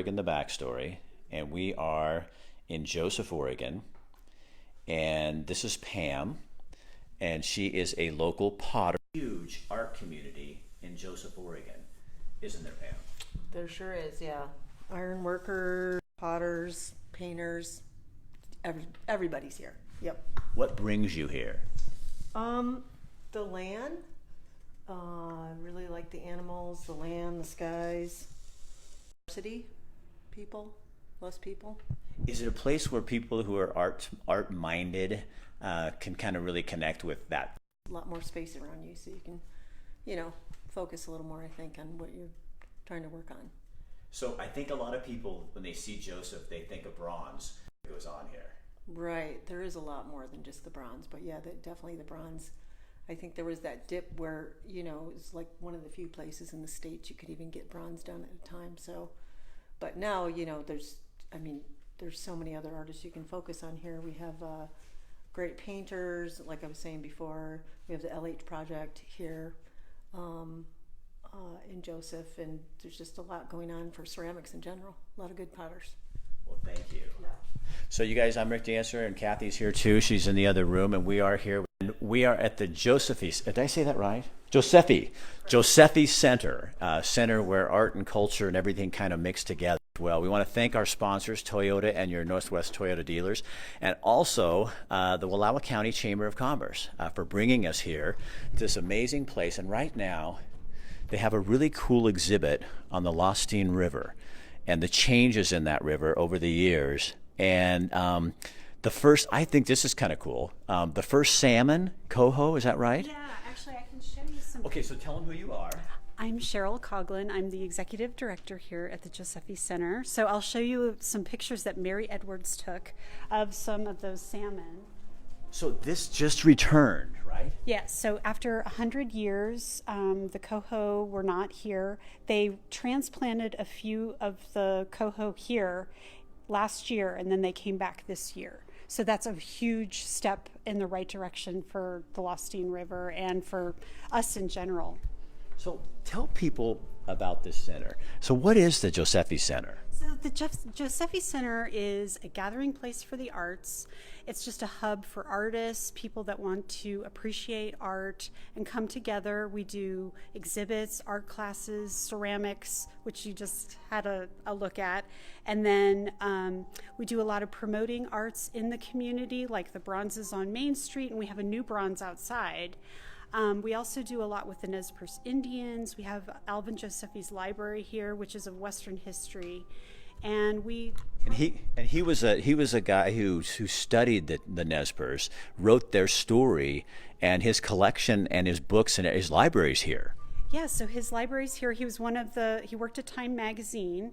Oregon, the backstory, and we are in Joseph, Oregon. And this is Pam, and she is a local potter. Huge art community in Joseph, Oregon, isn't there, Pam? There sure is, yeah. Iron workers, potters, painters, everybody's here. Yep. What brings you here? The land. I really like the animals, the land, the skies. City, people, less people. Is it a place where people who are art minded can kind of really connect with that? A lot more space around you, so you can, focus a little more, I think, on what you're trying to work on. So I think a lot of people, when they see Joseph, they think of bronze. What goes on here? Right. There is a lot more than just the bronze, but yeah, definitely the bronze. I think there was that dip where, it was like one of the few places in the States you could even get bronze done at a time. So, but now, there's so many other artists you can focus on here. We have great painters, like I was saying before. We have the LH project here in Joseph, and there's just a lot going on for ceramics in general. A lot of good potters. Well, thank you. Yeah. So you guys, I'm Rick Dancer, and Kathy's here too. She's in the other room, and we are here. And we are at the Josephi. Did I say that right? Josephi Center, center where art and culture and everything kind of mix together. Well, we want to thank our sponsors, Toyota and your Northwest Toyota dealers, and also the Wallowa County Chamber of Commerce for bringing us here to this amazing place. And right now, they have a really cool exhibit on the Lostine River and the changes in that river over the years. And the first, I think this is kind of cool, the first salmon, coho, is that right? Yeah, actually I can show you some. Okay, so tell them who you are. I'm Cheryl Coughlin. I'm the executive director here at the Josephi Center. So I'll show you some pictures that Mary Edwards took of some of those salmon. So this just returned, right? Yes, so after 100 years, the coho were not here. They transplanted a few of the coho here last year, and then they came back this year. So that's a huge step in the right direction for the Lostine River and for us in general. So tell people about this center. So what is the Josephi Center? So the Josephi Center is a gathering place for the arts. It's just a hub for artists, people that want to appreciate art and come together. We do exhibits, art classes, ceramics, which you just had a look at. And then we do a lot of promoting arts in the community, like the bronzes on Main Street, and we have a new bronze outside. We also do a lot with the Nez Perce Indians. We have Alvin Josephi's library here, which is of Western history, and he was a guy who studied the Nez Perce, wrote their story, and his collection and his books and his libraries here. Yeah, so his library's here. He worked at Time magazine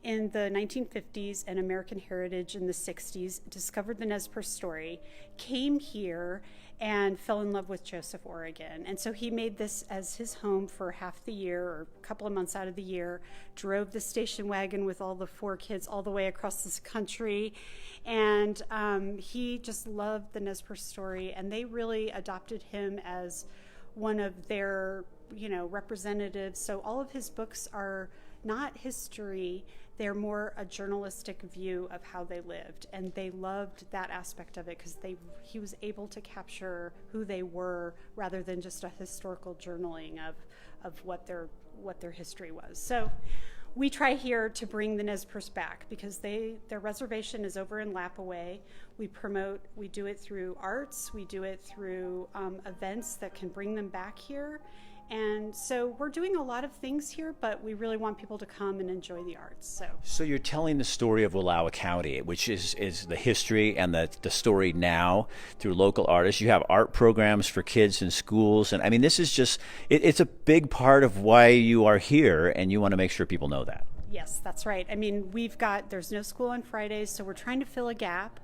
in the 1950s and American Heritage in the 60s, discovered the Nez Perce story, came here, and fell in love with Joseph, Oregon. And so he made this as his home for half the year or a couple of months out of the year, drove the station wagon with all the 4 kids all the way across this country. And he just loved the Nez Perce story, and they really adopted him as one of their, representatives. So all of his books are not history, they're more a journalistic view of how they lived, and they loved that aspect of it because he was able to capture who they were rather than just a historical journaling of what their history was. So we try here to bring the Nez Perce back because their reservation is over in Lapaway. We do it through arts, we do it through events that can bring them back here. And so we're doing a lot of things here, but we really want people to come and enjoy the arts. So you're telling the story of Wallowa County, which is the history and the story now through local artists. You have art programs for kids in schools. And I mean, this is just, it's a big part of why you are here, and you want to make sure people know that. Yes, that's right. I mean, there's no school on Fridays, so we're trying to fill a gap.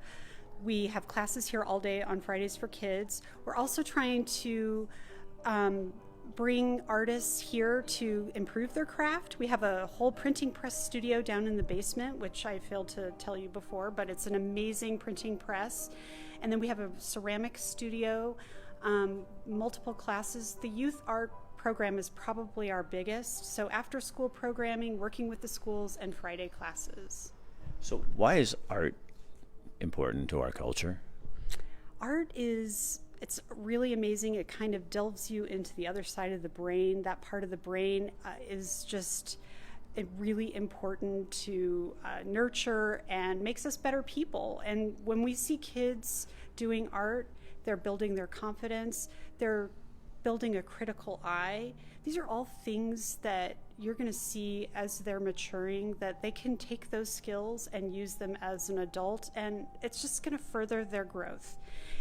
We have classes here all day on Fridays for kids. We're also trying to bring artists here to improve their craft. We have a whole printing press studio down in the basement, which I failed to tell you before, but it's an amazing printing press. And then we have a ceramic studio, multiple classes. The youth art program is probably our biggest. So after school programming, working with the schools, and Friday classes. So why is art important to our culture? Art it's really amazing. It kind of delves you into the other side of the brain. That part of the brain is just really important to nurture and makes us better people. And when we see kids doing art, they're building their confidence, they're building a critical eye. These are all things that you're going to see as they're maturing, that they can take those skills and use them as an adult, and it's just going to further their growth.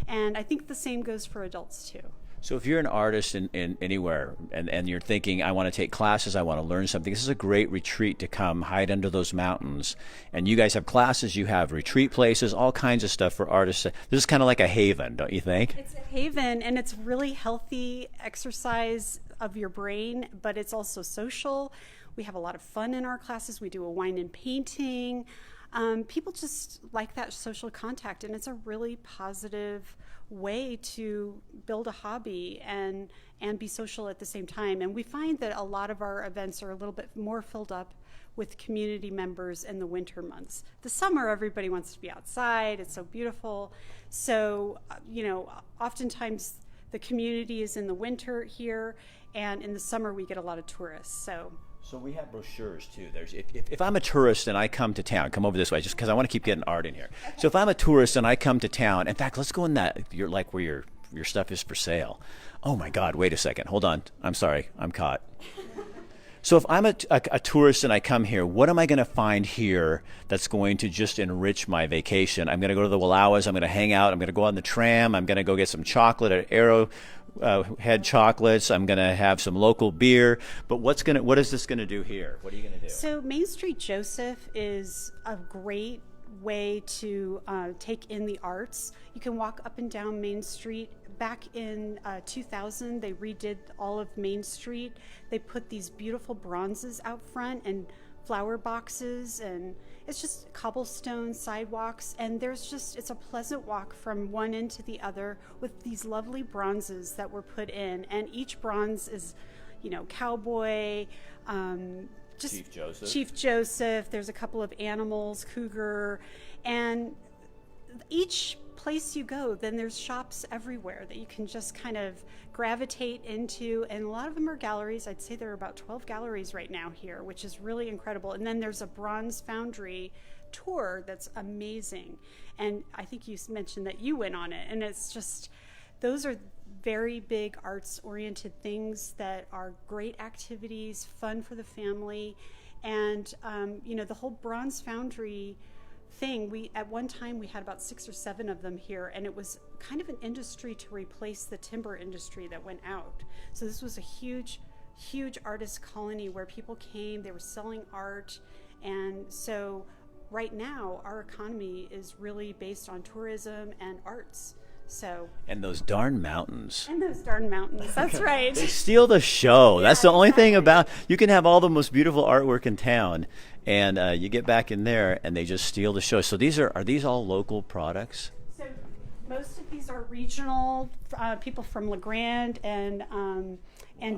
And I think the same goes for adults too. So if you're an artist in anywhere and you're thinking, I want to take classes, I want to learn something, this is a great retreat to come hide under those mountains. And you guys have classes, you have retreat places, all kinds of stuff for artists. This is kind of like a haven, don't you think? It's a haven, and it's really healthy exercise of your brain, but it's also social. We have a lot of fun in our classes. We do a wine and painting. People just like that social contact, and it's a really positive way to build a hobby and be social at the same time. And we find that a lot of our events are a little bit more filled up with community members in the winter months. The summer, everybody wants to be outside. It's so beautiful. So, oftentimes the community is in the winter here, and in the summer we get a lot of tourists. So we have brochures too. There's if I'm a tourist and I come to town, come over this way, just because I want to keep getting art in here. So if I'm a tourist and I come to town, in fact, let's go in that. You're like where your stuff is for sale. Oh my God! Wait a second. Hold on. I'm sorry. I'm caught. So if I'm a tourist and I come here, what am I going to find here that's going to just enrich my vacation? I'm going to go to the Wallowas. I'm going to hang out. I'm going to go on the tram. I'm going to go get some chocolate at Arrowhead Chocolates. I'm going to have some local beer. But what is this going to do here? What are you going to do? So Main Street Joseph is a great way to take in the arts. You can walk up and down Main Street. Back in 2000, they redid all of Main Street. They put these beautiful bronzes out front and flower boxes, and it's just cobblestone sidewalks, and it's a pleasant walk from one end to the other with these lovely bronzes that were put in, and each bronze is, cowboy, Chief Joseph. There's a couple of animals, cougar, and each place you go, then there's shops everywhere that you can just kind of gravitate into, and a lot of them are galleries. I'd say there are about 12 galleries right now here, which is really incredible. And then there's a bronze foundry tour that's amazing, and I think you mentioned that you went on it, and it's just, those are very big arts oriented things that are great activities, fun for the family. And the whole bronze foundry thing, at one time we had about 6 or 7 of them here, and it was kind of an industry to replace the timber industry that went out. So this was a huge artist colony where people came, they were selling art. And so right now our economy is really based on tourism and arts. And those darn mountains. That's right. They steal the show. That's the only thing about, you can have all the most beautiful artwork in town, and you get back in there and they just steal the show. So are these all local products? So most of these are regional, people from LeGrand and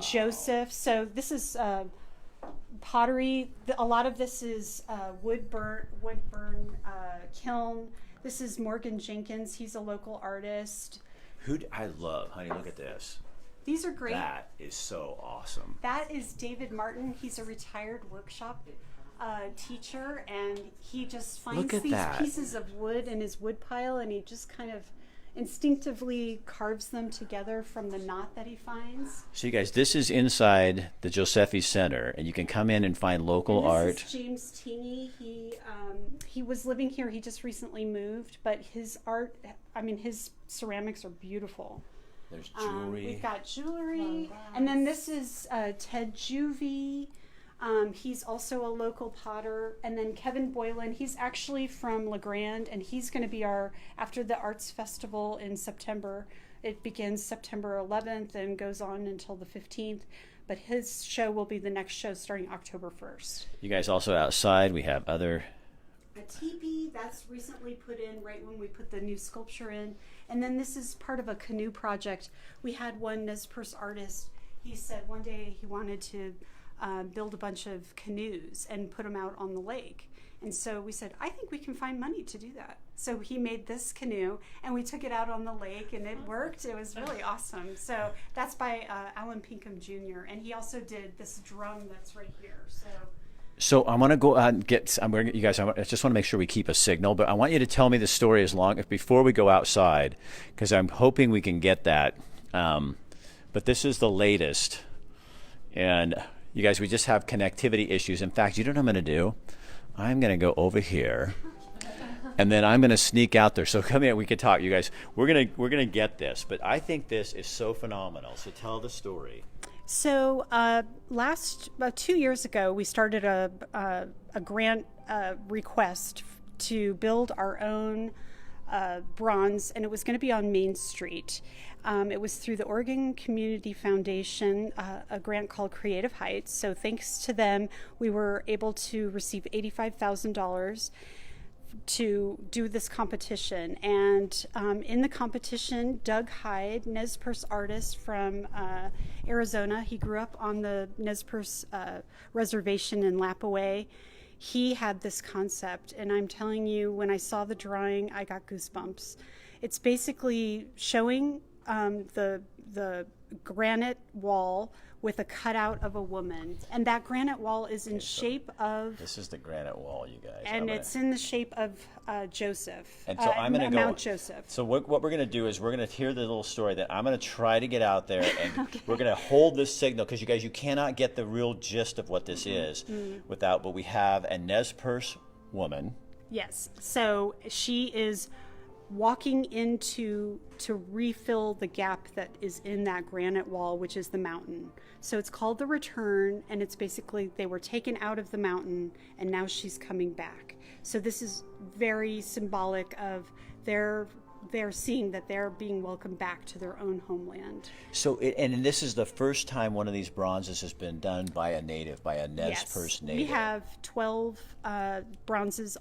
Joseph. So this is pottery. A lot of this is wood burn kiln. This is Morgan Jenkins. He's a local artist. I love, honey, look at this. These are great. That is so awesome. That is David Martin. He's a retired workshop teacher, and he just finds these pieces of wood in his wood pile, and he just kind of instinctively carves them together from the knot that he finds. So you guys, this is inside the Josephi Center, and you can come in and find local art. This is James Teeny. He was living here. He just recently moved, but his art, his ceramics are beautiful. There's jewelry. We've got jewelry. And then this is Ted Juvie. He's also a local potter. And then Kevin Boylan, he's actually from LeGrand, and he's going to be after the Arts Festival in September. It begins September 11th and goes on until the 15th. But his show will be the next show starting October 1st. You guys also outside, we have other... A teepee that's recently put in right when we put the new sculpture in. And then this is part of a canoe project. We had one Nez Perce artist. he said one day he wanted to build a bunch of canoes and put them out on the lake. And so we said, I think we can find money to do that. So he made this canoe, and we took it out on the lake, and it worked. It was really awesome. So that's by Alan Pinkham Jr., and he also did this drum that's right here. So I want to go out and get. You guys. I just want to make sure we keep a signal, but I want you to tell me the story before we go outside, because I'm hoping we can get that. But this is the latest, and you guys, we just have connectivity issues. In fact, you know what I'm going to do? I'm going to go over here, and then I'm going to sneak out there. So come here, we can talk, you guys. We're gonna get this, but I think this is so phenomenal. So tell the story. So about 2 years ago, we started a grant request to build our own bronze, and it was going to be on Main Street. It was through the Oregon Community Foundation, a grant called Creative Heights. So thanks to them, we were able to receive $85,000 to do this competition. And in the competition, Doug Hyde, Nez Perce artist from Arizona, he grew up on the Nez Perce reservation in Lapaway. He had this concept, and I'm telling you, when I saw the drawing, I got goosebumps. It's basically showing the granite wall with a cutout of a woman, and that granite wall is in shape of. This is the granite wall, you guys. And it's in the shape of Joseph. And so I'm going to go. Mount Joseph. So what we're going to do is we're going to hear the little story. That I'm going to try to get out there, and okay. We're going to hold this signal, because you guys, you cannot get the real gist of what this is without. But we have a Nez Perce woman. Yes. So she is walking into to refill the gap that is in that granite wall, which is the mountain. So it's called The Return, and it's basically they were taken out of the mountain, and now she's coming back. So this is very symbolic of they're seeing that they're being welcomed back to their own homeland. So, and this is the first time one of these bronzes has been done by a native, by a Nez Perce native. We have 12 bronzes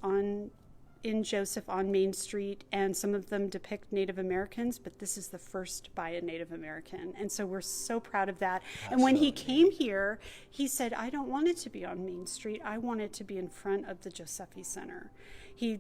in Joseph on Main Street, and some of them depict Native Americans, but this is the first by a Native American, and so we're so proud of that. And when he came here, he said, I don't want it to be on Main Street, I want it to be in front of the Josephi Center. He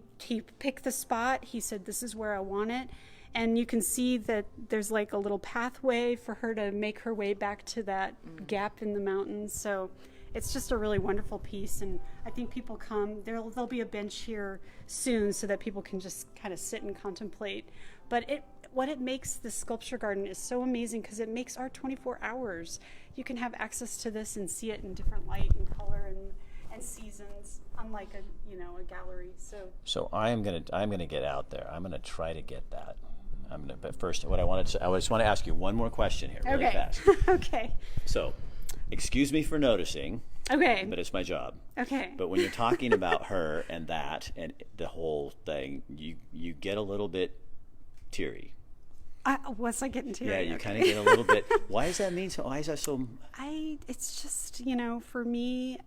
picked the spot, he said, this is where I want it, and you can see that there's like a little pathway for her to make her way back to that gap in the mountains. So it's just a really wonderful piece, and I think people come. There'll be a bench here soon so that people can just kind of sit and contemplate. But what it makes the sculpture garden is so amazing, because it makes art 24 hours. You can have access to this and see it in different light and color and seasons, unlike a gallery. So I'm gonna get out there. I'm gonna try to get that. But first, I just want to ask you one more question here, really fast. Okay. So, excuse me for noticing. Okay. But it's my job. Okay. But when you're talking about her and that and the whole thing, you get a little bit teary. Was I getting teary? Yeah, you kind of get a little bit. Why does that mean so? Why is that so? It's just, for me,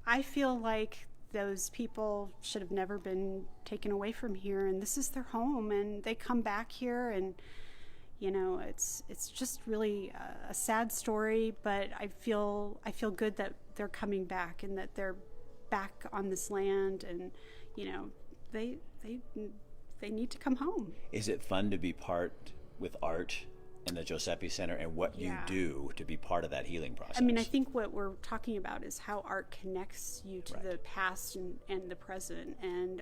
I feel like those people should have never been taken away from here, and this is their home, and they come back here, and it's just really a sad story, but I feel good that they're coming back and that they're back on this land, and they need to come home. Is it fun to be part with art in the Josephi Center and what you do to be part of that healing process? I mean, I think what we're talking about is how art connects you to the past and the present, and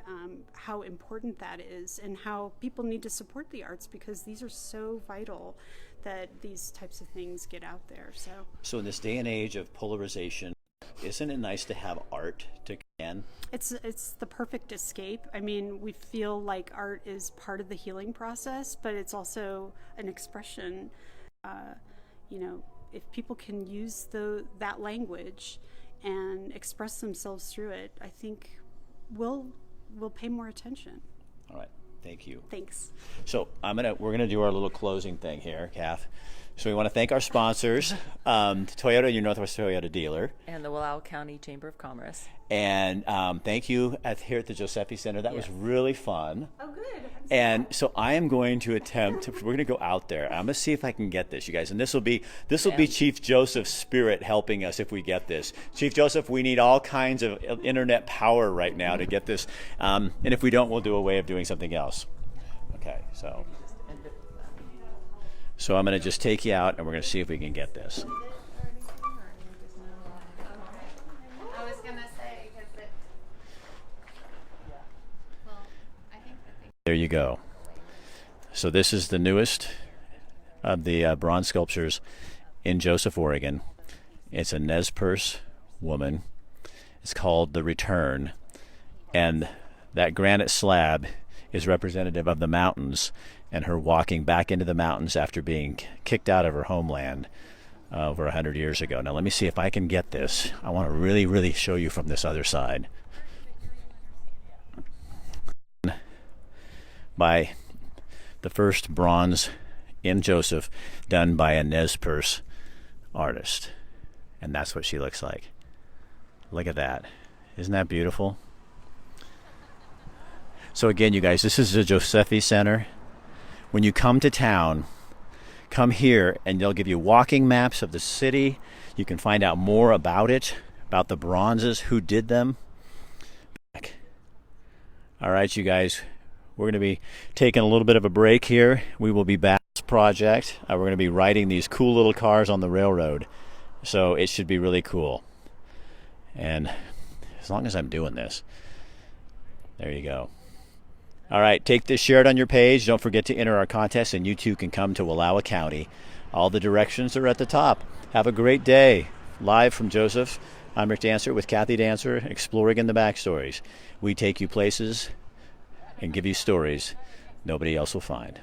how important that is, and how people need to support the arts, because these are so vital that these types of things get out there. So in this day and age of polarization, isn't it nice to have art to can? It's the perfect escape. I mean, we feel like art is part of the healing process, but it's also an expression. If people can use that language and express themselves through it, I think we'll pay more attention. All right. Thank you. Thanks. So we're gonna do our little closing thing here, Kath. So we want to thank our sponsors, Toyota, your Northwest Toyota dealer, and the Wallowa County Chamber of Commerce. And thank you here at the Josephi Center. That was really fun. Oh, And so I am going to attempt. We're going to go out there. I'm going to see if I can get this, you guys. And this will be Chief Joseph's spirit helping us if we get this. Chief Joseph, we need all kinds of internet power right now to get this. And if we don't, we'll do a way of doing something else. Okay, so I'm going to just take you out, and we're going to see if we can get this. I was gonna say because it. Well, I think. There you go. So this is the newest of the bronze sculptures in Joseph, Oregon. It's a Nez Perce woman. It's called The Return, and that granite slab is representative of the mountains and her walking back into the mountains after being kicked out of her homeland over 100 years ago. Now let me see if I can get this. I want to really, really show you from this other side. By the first bronze in Joseph done by a Nez Perce artist. And that's what she looks like. Look at that. Isn't that beautiful? So again, you guys, this is the Josephi Center. When you come to town, come here and they'll give you walking maps of the city. You can find out more about it, about the bronzes, who did them. All right, you guys, we're going to be taking a little bit of a break here. We will be back to this project. We're going to be riding these cool little cars on the railroad. So it should be really cool. And as long as I'm doing this, there you go. All right, take this, share it on your page. Don't forget to enter our contest, and you too can come to Wallowa County. All the directions are at the top. Have a great day. Live from Joseph, I'm Rick Dancer with Kathy Dancer, exploring in the backstories. We take you places and give you stories nobody else will find.